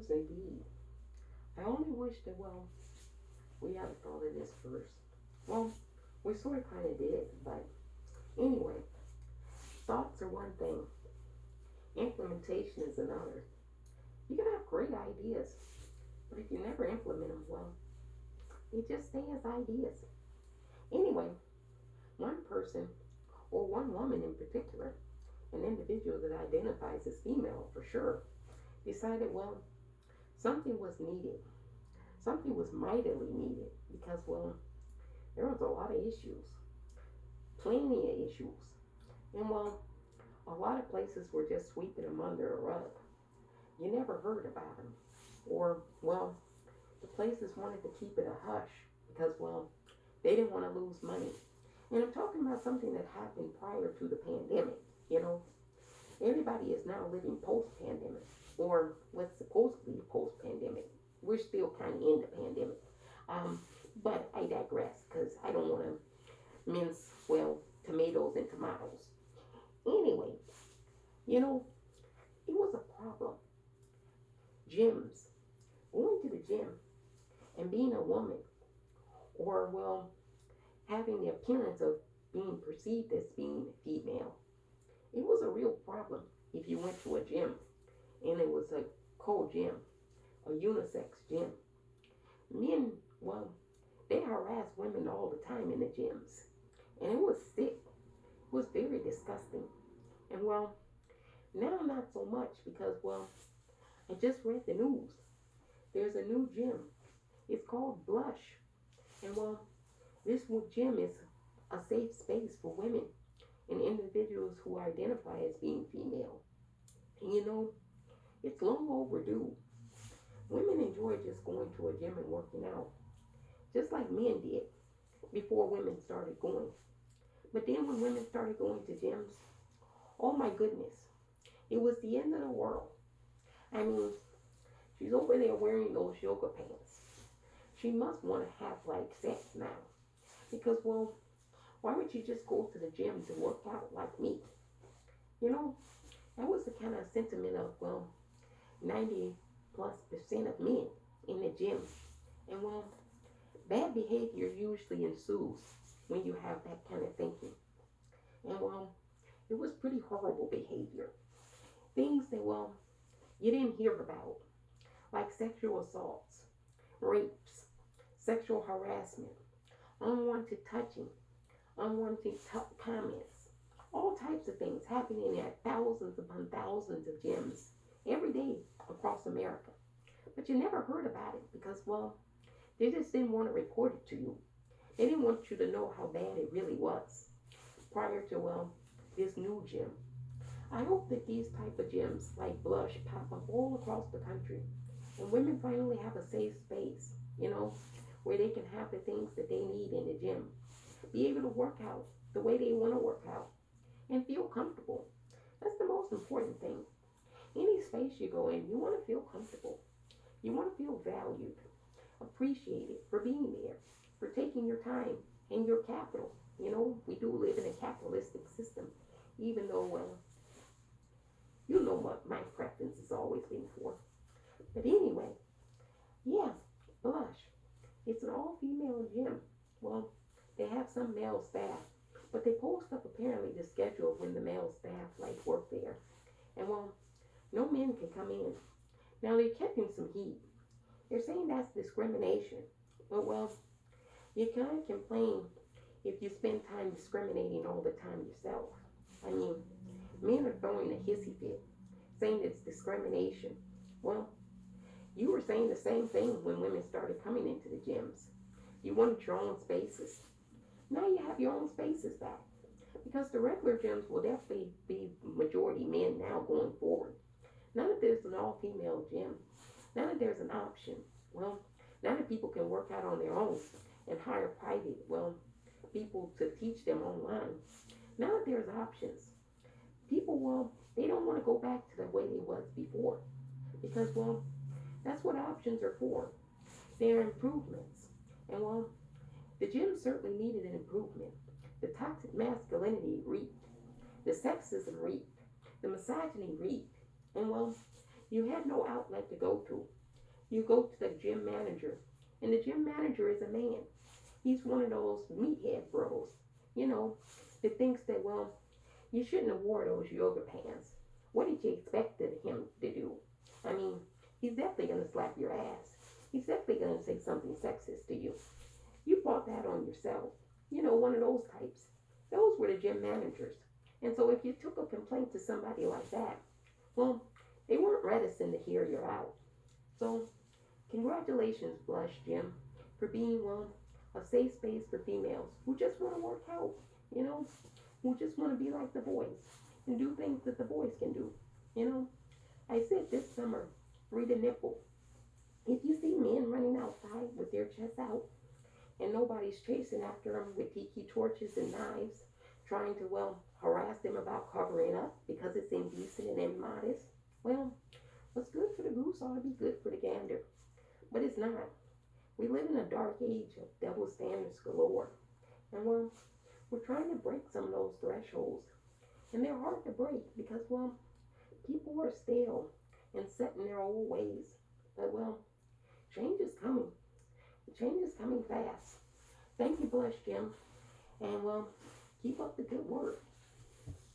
gyms indeed. I only wish that, well, we had thought of this first. Well, we sort of kind of did, but anyway, thoughts are one thing, implementation is another. You can have great ideas, but if you never implement them, well, they just stay as ideas. Anyway, one person, or one woman in particular, an individual that identifies as female for sure, decided, well, something was needed. Something was mightily needed because, well, there was a lot of issues, plenty of issues. And, well, a lot of places were just sweeping them under a rug. You never heard about them. Or, well, the places wanted to keep it a hush because, well, they didn't want to lose money. And I'm talking about something that happened prior to the pandemic. You know, everybody is now living post pandemic, or what's supposed to be post pandemic. We're still kind of in the pandemic. Um, but I digress because I don't want to mince, well, tomatoes and tomatoes. Anyway, you know, it was a problem. Gyms, going to the gym and being a woman, or, well, having the appearance of being perceived as being female, it was a real problem if you went to a gym and it was a co gym, a unisex gym. Men, well, they harass women all the time in the gyms. And it was sick. It was very disgusting. And, well, now not so much because, well, I just read the news. There's a new gym. It's called Blush. And, well, this gym is a safe space for women and individuals who identify as being female. And, you know, it's long overdue. Women enjoy just going to a gym and working out, just like men did before women started going. But then when women started going to gyms, oh my goodness, it was the end of the world. I mean, she's over there wearing those yoga pants. She must want to have like sex now. Because, well, why would you just go to the gym to work out like me? You know, that was the kind of sentiment of, well, 90+% of men in the gym. And, well, bad behavior usually ensues when you have that kind of thinking. And, well, it was pretty horrible behavior. Things that, well, you didn't hear about, like sexual assaults, rapes, sexual harassment, unwanted touching, unwanted comments, all types of things happening at thousands upon thousands of gyms every day across America. But you never heard about it because, well, they just didn't want to report it to you. They didn't want you to know how bad it really was prior to, well, this new gym. I hope that these type of gyms like Blush pop up all across the country and women finally have a safe space, you know, where they can have the things that they need in the gym, be able to work out the way they want to work out, and feel comfortable. That's the most important thing. Any space you go in, you want to feel comfortable. You want to feel valued, appreciated for being there, for taking your time and your capital. You know, we do live in a capitalistic system, even though, well, you know what my preference has always been for. But anyway, yeah, Blush. It's an all female gym. Well, they have some male staff, but they post up apparently the schedule of when the male staff like work there. And, well, no men can come in. Now they're catching some heat. They're saying that's discrimination. But, well, you can't complain if you spend time discriminating all the time yourself. I mean, men are throwing a hissy fit, saying it's discrimination. Well, you were saying the same thing when women started coming into the gyms. You wanted your own spaces. Now you have your own spaces back. Because the regular gyms will definitely be majority men now going forward. Now that there's an all female gym, now that there's an option, well, now that people can work out on their own and hire private, well, people to teach them online, now that there's options, people, well, they don't want to go back to the way they was before. Because, well, that's what options are for. They're improvements. And, well, the gym certainly needed an improvement. The toxic masculinity reeked. The sexism reeked. The misogyny reeked. And, well, You had no outlet to go to. You go to the gym manager, and the gym manager is a man. He's one of those meathead bros, you know, that thinks that, well, you shouldn't have wore those yoga pants. What did you expect him to do? I mean, he's definitely going to slap your ass. He's definitely going to say something sexist to you. You brought that on yourself. You know, one of those types. Those were the gym managers. And so if you took a complaint to somebody like that, well, they weren't reticent to hear you out. So, congratulations, Blush Gym, for being, well, a safe space for females who just want to work out, you know, who just want to be like the boys and do things that the boys can do, you know. I said this summer, free the nipple. If you see men running outside with their chests out and nobody's chasing after them with tiki torches and knives, trying to, well, harass them about covering up because it's indecent and immodest, well, what's good for the goose ought to be good for the gander. But it's not. We live in a dark age of double standards galore. And, well, we're trying to break some of those thresholds. And they're hard to break because, well, people are stale and set in their old ways. But, well, change is coming. Change is coming fast. Thank you, Blush Jim. And, well, keep up the good work.